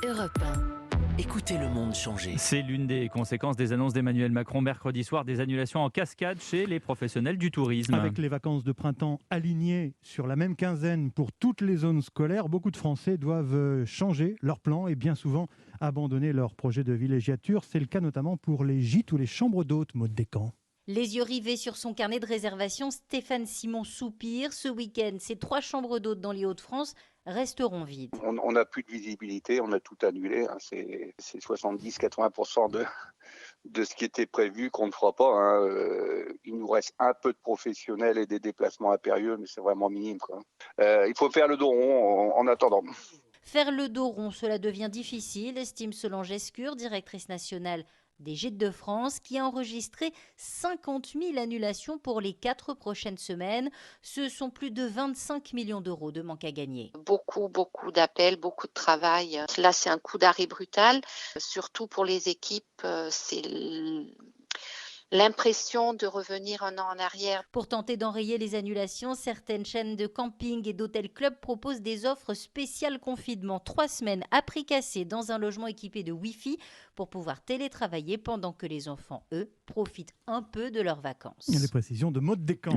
Europe 1. Écoutez le monde changer. C'est l'une des conséquences des annonces d'Emmanuel Macron mercredi soir, des annulations en cascade chez les professionnels du tourisme. Avec les vacances de printemps alignées sur la même quinzaine pour toutes les zones scolaires, beaucoup de Français doivent changer leur plan et bien souvent abandonner leur projet de villégiature. C'est le cas notamment pour les gîtes ou les chambres d'hôtes, Maud Descamps. Les yeux rivés sur son carnet de réservation, Stéphane Simon soupire. Ce week-end, ses 3 chambres d'hôtes dans les Hauts-de-France resteront vides. On n'a plus de visibilité, on a tout annulé. C'est 70-80% de ce qui était prévu qu'on ne fera pas. Il nous reste un peu de professionnels et des déplacements impérieux, mais c'est vraiment minime. Il faut faire le dos rond en attendant. Faire le dos rond, cela devient difficile, estime Solange Escure, directrice nationale des Gîtes de France, qui a enregistré 50 000 annulations pour les 4 prochaines semaines. Ce sont plus de 25 millions d'euros de manque à gagner. Beaucoup d'appels, beaucoup de travail. Là, c'est un coup d'arrêt brutal, surtout pour les équipes. C'est l'impression de revenir un an en arrière. Pour tenter d'enrayer les annulations, certaines chaînes de camping et d'hôtels-clubs proposent des offres spéciales confinement. 3 semaines à prix cassé dans un logement équipé de Wi-Fi pour pouvoir télétravailler pendant que les enfants, eux, profitent un peu de leurs vacances. Les précisions de Maud Descamps.